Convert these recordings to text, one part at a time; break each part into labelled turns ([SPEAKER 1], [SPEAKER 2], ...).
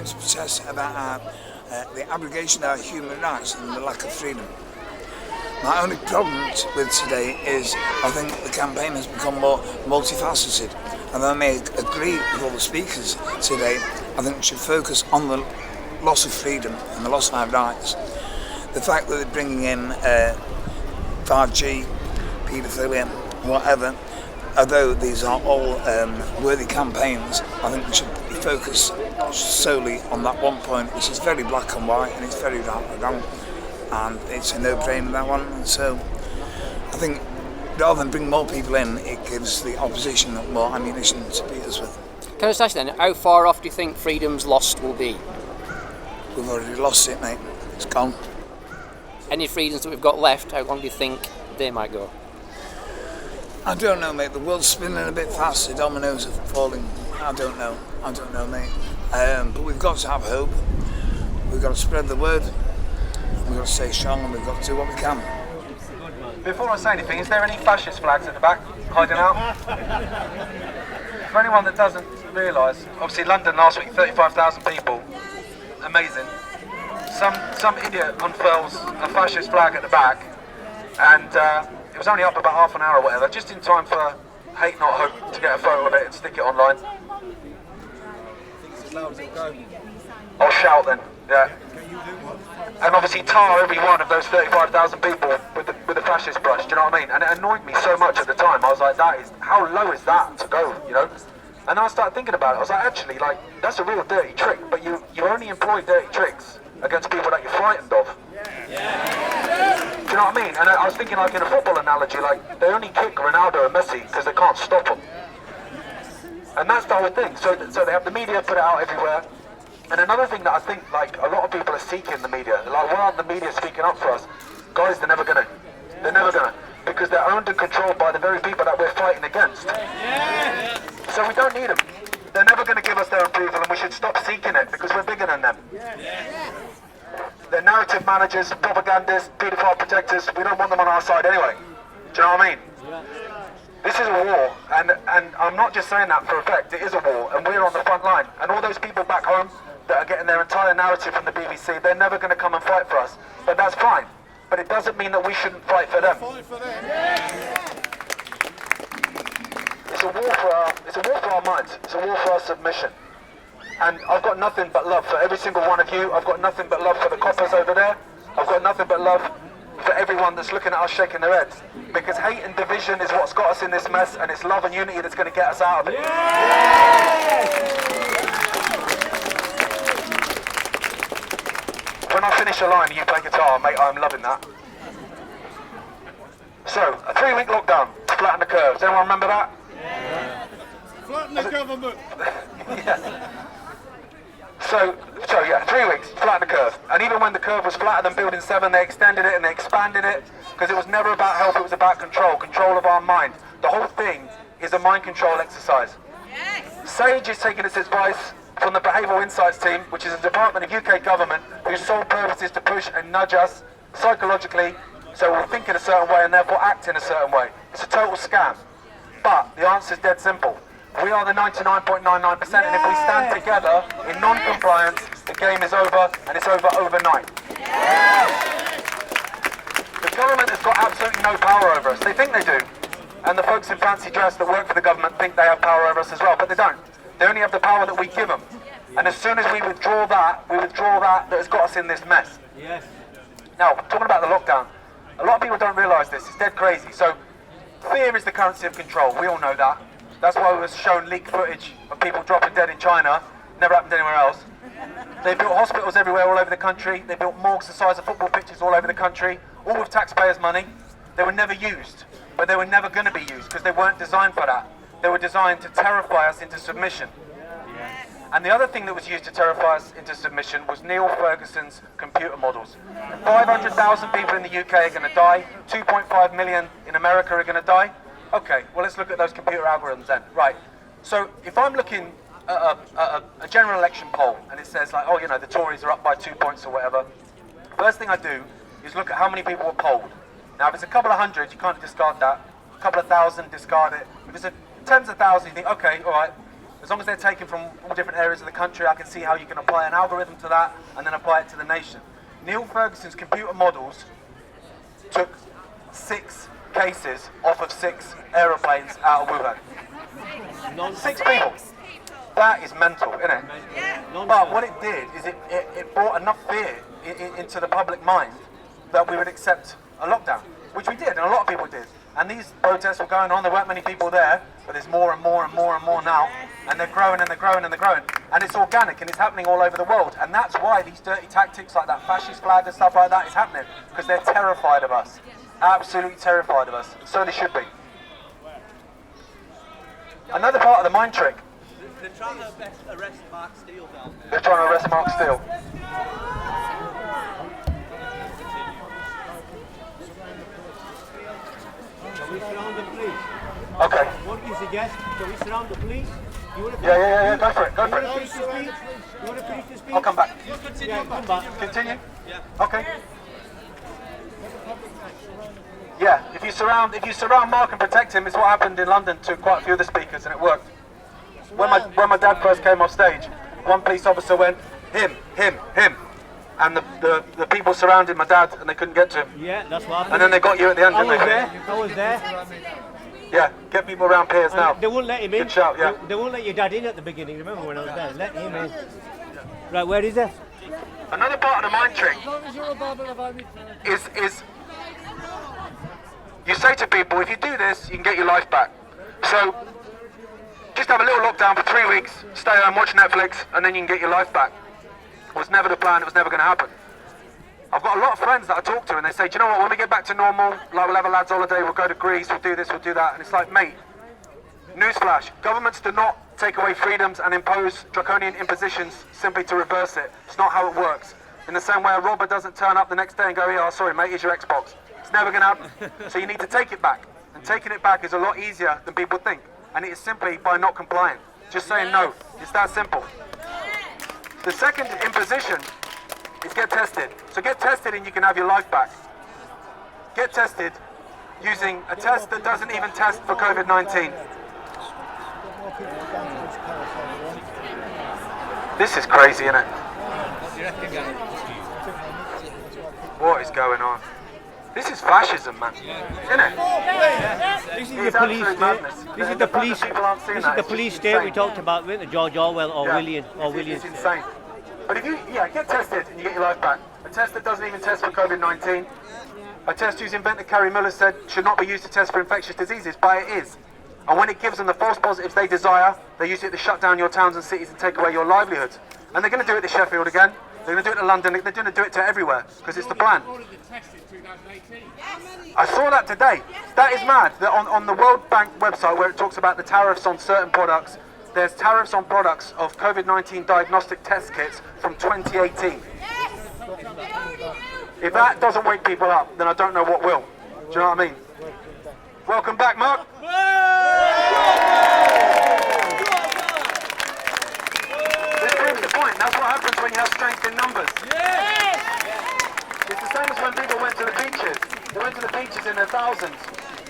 [SPEAKER 1] came to protest about the abrogation of our human rights and the lack of freedom. My only problem with today is I think the campaign has become more multifaceted, and I may agree with all the speakers today. I think we should focus on the loss of freedom and the loss of our rights. The fact that they're bringing in 5G, paedophilia, whatever, although these are all worthy campaigns, I think we should focus solely on that one point, which is very black and white, and it's very wrong, and it's a no-brainer, that one. And so I think rather than bring more people in, it gives the opposition more ammunition to beat us with.
[SPEAKER 2] Can I just ask then, how far off do you think freedom's lost will be?
[SPEAKER 1] We've already lost it, mate. It's gone.
[SPEAKER 2] Any freedoms that we've got left, how long do you think they might go?
[SPEAKER 1] I don't know, mate. The world's spinning a bit fast. The dominoes are falling. I don't know, mate. But we've got to have hope. We've got to spread the word. We've got to stay strong, and we've got to do what we can.
[SPEAKER 3] Before I say anything, is there any fascist flags at the back hiding out? For anyone that doesn't realise, obviously London last week, 35,000 people. Amazing. Some idiot unfurls a fascist flag at the back, and it was only up about half an hour or whatever, just in time for Hate Not Hope to get a photo of it and stick it online. I'll shout then, yeah. And obviously tar every one of those 35,000 people with the fascist brush, do you know what I mean? And it annoyed me so much at the time. I was like, how low is that to go, you know? And then I started thinking about it. I was like, actually, like, that's a real dirty trick, but you only employ dirty tricks against people that you're frightened of. Yeah. Do you know what I mean? And I was thinking, like, in a football analogy, like, they only kick Ronaldo and Messi because they can't stop them. And that's the whole thing. So they have the media put it out everywhere. And another thing that I think, like, a lot of people are seeking the media. Like, why aren't the media speaking up for us? Guys, they're never gonna. They're never gonna. Because they're owned and controlled by the very people that we're fighting against. Yeah. So we don't need them. They're never gonna give us their approval, and we should stop seeking it because we're bigger than them. Yeah. They're narrative managers, propagandists, paedophile protectors. We don't want them on our side anyway. Do you know what I mean? Yeah. This is a war, and I'm not just saying that for effect. It is a war, and we're on the front line. And all those people back home that are getting their entire narrative from the BBC, they're never going to come and fight for us. But that's fine. But it doesn't mean that we shouldn't fight for them. It's a war for our minds. It's a war for our submission. And I've got nothing but love for every single one of you. I've got nothing but love for the coppers over there. I've got nothing but love for everyone that's looking at us shaking their heads. Because hate and division is what's got us in this mess, and it's love and unity that's going to get us out of it. When I finish a line, you play guitar, mate, I'm loving that. So, a 3-week lockdown to flatten the curve. Does anyone remember that?
[SPEAKER 4] Yeah. Flatten the government.
[SPEAKER 3] Yeah. So yeah, 3 weeks, flatten the curve. And even when the curve was flatter than Building 7, they extended it and they expanded it, because it was never about health, it was about control of our mind. The whole thing is a mind control exercise. Yes. SAGE is taking its advice from the Behavioural Insights team, which is a department of UK government whose sole purpose is to push and nudge us psychologically so we'll think in a certain way and therefore act in a certain way. It's a total scam. But the answer is dead simple. We are the 99.99%, and if we stand together in non-compliance, the game is over, and it's over overnight. The government has got absolutely no power over us. They think they do. And the folks in fancy dress that work for the government think they have power over us as well, but they don't. They only have the power that we give them. And as soon as we withdraw that has got us in this mess. Yes. Now, talking about the lockdown, a lot of people don't realise this. It's dead crazy. So, fear is the currency of control. We all know that. That's why we were shown leaked footage of people dropping dead in China. Never happened anywhere else. They built hospitals everywhere all over the country. They built morgues the size of football pitches all over the country, all with taxpayers' money. They were never used, but they were never going to be used because they weren't designed for that. They were designed to terrify us into submission. And the other thing that was used to terrify us into submission was Neil Ferguson's computer models. 500,000 people in the UK are going to die. 2.5 million in America are going to die. Okay, well, let's look at those computer algorithms then. Right, so if I'm looking at a general election poll and it says like, oh, you know, the Tories are up by 2 points or whatever, first thing I do is look at how many people were polled. Now, if it's a couple of hundred, you can't discard that. A couple of thousand, discard it. If it's tens of thousands, you think, okay, all right, As long as they're taken from all different areas of the country, I can see how you can apply an algorithm to that and then apply it to the nation. Neil Ferguson's computer models took 6 cases off of 6 aeroplanes out of Wuhan. 6 people. That is mental, isn't it? But what it did is it brought enough fear into the public mind that we would accept a lockdown, which we did, and a lot of people did. And these protests were going on, there weren't many people there, but there's more and more and more and more now, and they're growing and they're growing and they're growing. And it's organic and it's happening all over the world, and that's why these dirty tactics like that fascist flag and stuff like that is happening, because they're terrified of us. Absolutely terrified of us. So they should be. Another part of the mind trick.
[SPEAKER 5] They're trying to arrest Mark Steele down there.
[SPEAKER 3] They're trying to arrest Mark Steele.
[SPEAKER 6] Shall we surround the police?
[SPEAKER 3] Okay.
[SPEAKER 6] What do you suggest? Shall we surround the police? You want to
[SPEAKER 3] Yeah, go for it, go
[SPEAKER 6] You
[SPEAKER 3] for
[SPEAKER 6] want to
[SPEAKER 3] it.
[SPEAKER 6] finish the speech? You want to finish the speech?
[SPEAKER 3] I'll come back.
[SPEAKER 6] Yeah, come back.
[SPEAKER 3] Continue? Yeah. Okay. Yeah, if you surround Mark and protect him, it's what happened in London to quite a few of the speakers, and it worked. When my dad first came off stage, one police officer went, him, and the people surrounded my dad and they couldn't get to him.
[SPEAKER 6] Yeah, that's what happened.
[SPEAKER 3] And then they got you at the end,
[SPEAKER 6] I
[SPEAKER 3] didn't
[SPEAKER 6] was
[SPEAKER 3] they?
[SPEAKER 6] there. I was there.
[SPEAKER 3] Yeah, get people around piers now.
[SPEAKER 6] They won't let him in.
[SPEAKER 3] Good shout, yeah.
[SPEAKER 6] They won't let your dad in at the beginning. Remember when I was there? Let him in. Right, where is it?
[SPEAKER 3] Another part of the mind trick is you say to people, if you do this, you can get your life back. So just have a little lockdown for 3 weeks, stay home, watch Netflix, and then you can get your life back. It was never the plan, it was never going to happen. I've got a lot of friends that I talk to and they say, do you know what, when we get back to normal, like we'll have a lads holiday, we'll go to Greece, we'll do this, we'll do that. And it's like, mate, newsflash, governments do not take away freedoms and impose draconian impositions simply to reverse it. It's not how it works. In the same way a robber doesn't turn up the next day and go, yeah, sorry mate, here's your Xbox. It's never going to happen. So you need to take it back. And taking it back is a lot easier than people think. And it is simply by not complying. Just saying no. It's that simple. The second imposition is get tested. So get tested and you can have your life back. Get tested using a test that doesn't even test for COVID-19. This is crazy, isn't it? What is going on? This is fascism, man. Isn't it?
[SPEAKER 6] This is
[SPEAKER 3] It's
[SPEAKER 6] the police
[SPEAKER 3] absolute
[SPEAKER 6] state.
[SPEAKER 3] madness.
[SPEAKER 6] This is
[SPEAKER 3] The
[SPEAKER 6] the
[SPEAKER 3] fact
[SPEAKER 6] police.
[SPEAKER 3] that people aren't seeing
[SPEAKER 6] This
[SPEAKER 3] that
[SPEAKER 6] is the
[SPEAKER 3] is
[SPEAKER 6] police
[SPEAKER 3] just
[SPEAKER 6] state we
[SPEAKER 3] insane.
[SPEAKER 6] talked about, with George Orwell or
[SPEAKER 3] Yeah.
[SPEAKER 6] William or William.
[SPEAKER 3] It's insane. But if you, get tested and you get your life back. A test that doesn't even test for COVID-19. A test whose inventor Carrie Muller said should not be used to test for infectious diseases, but it is. And when it gives them the false positives they desire, they use it to shut down your towns and cities and take away your livelihoods. And they're going to do it to Sheffield again. They're going to do it to London. They're going to do it to everywhere because it's the plan. I saw that today. That is mad. That on the World Bank website where it talks about the tariffs on certain products, there's tariffs on products of COVID-19 diagnostic test kits from 2018. If that doesn't wake people up, then I don't know what will. Do you know what I mean? Welcome back, Mark. This proves the point. That's what happens when you have strength in numbers. It's the same as when people went to the beaches. They went to the beaches in their thousands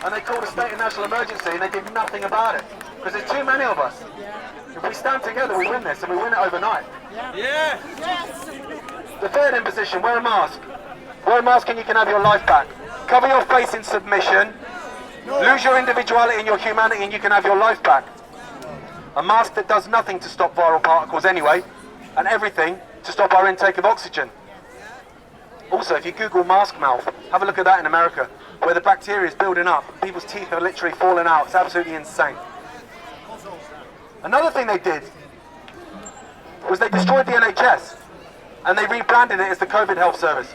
[SPEAKER 3] and they called a state of national emergency and they did nothing about it. Because there's too many of us. If we stand together, we win this and we win it overnight. The third imposition, wear a mask. Wear a mask and you can have your life back. Cover your face in submission. Lose your individuality and your humanity and you can have your life back. A mask that does nothing to stop viral particles anyway, and everything to stop our intake of oxygen. Also, if you Google mask mouth, have a look at that in America, where the bacteria is building up. People's teeth are literally falling out. It's absolutely insane. Another thing they did was they destroyed the NHS and they rebranded it as the COVID Health Service,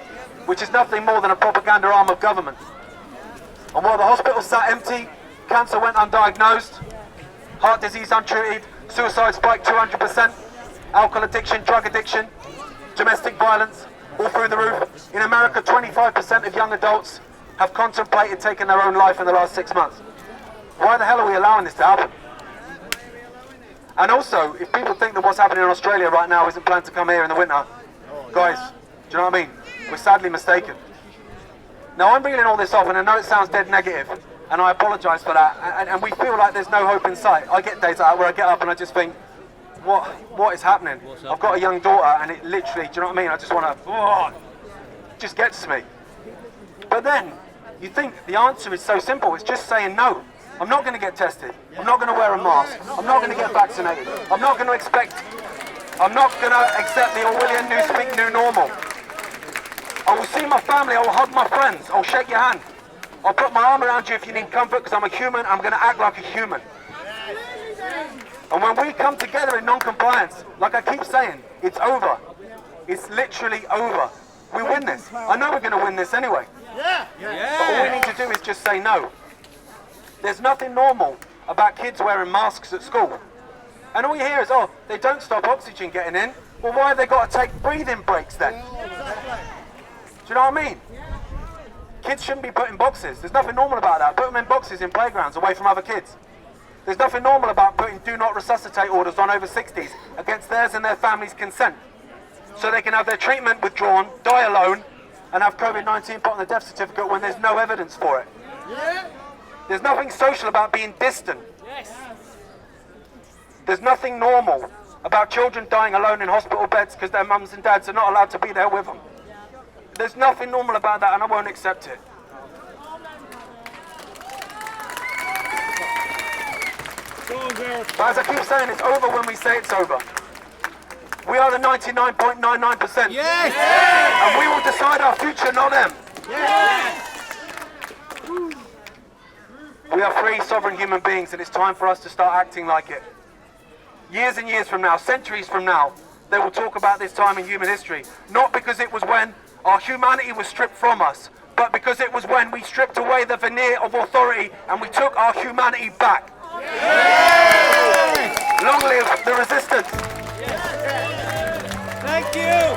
[SPEAKER 3] which is nothing more than a propaganda arm of government. And while the hospitals sat empty, cancer went undiagnosed, heart disease untreated, suicide spiked 200%, alcohol addiction, drug addiction, domestic violence, all through the roof. In America, 25% of young adults have contemplated taking their own life in the last 6 months. Why the hell are we allowing this to happen? And also, if people think that what's happening in Australia right now isn't planned to come here in the winter, guys, do you know what I mean? We're sadly mistaken. Now, I'm reeling all this off, and I know it sounds dead negative, and I apologise for that, and we feel like there's no hope in sight. I get days out where I get up and I just think, what is happening? I've got a young daughter, and it literally, do you know what I mean? I just want to, just gets to me. But then, you think the answer is so simple. It's just saying no. I'm not going to get tested. I'm not going to wear a mask. I'm not going to get vaccinated. I'm not going to accept the Orwellian new normal. I will see my family. I will hug my friends. I'll shake your hand. I'll put my arm around you if you need comfort, because I'm a human. I'm going to act like a human. And when we come together in non-compliance, like I keep saying, it's over. It's literally over. We win this. I know we're going to win this anyway. But all we need to do is just say no. There's nothing normal about kids wearing masks at school. And all you hear is, oh, they don't stop oxygen getting in. Well, why have they got to take breathing breaks then? Do you know what I mean? Kids shouldn't be put in boxes. There's nothing normal about that. Put them in boxes in playgrounds away from other kids. There's nothing normal about putting do not resuscitate orders on over 60s against theirs and their family's consent, so they can have their treatment withdrawn, die alone, and have COVID-19 put on the death certificate when there's no evidence for it. There's nothing social about being distant. There's nothing normal about children dying alone in hospital beds because their mums and dads are not allowed to be there with them. There's nothing normal about that, and I won't accept it. But as I keep saying, it's over when we say it's over. We are the 99.99%.
[SPEAKER 6] Yes!
[SPEAKER 3] And we will decide our future, not them.
[SPEAKER 6] Yes!
[SPEAKER 3] We are free, sovereign human beings, and it's time for us to start acting like it. Years and years from now, centuries from now, they will talk about this time in human history. Not because it was when our humanity was stripped from us, but because it was when we stripped away the veneer of authority and we took our humanity back. Yes! Long live the resistance!
[SPEAKER 6] Thank you!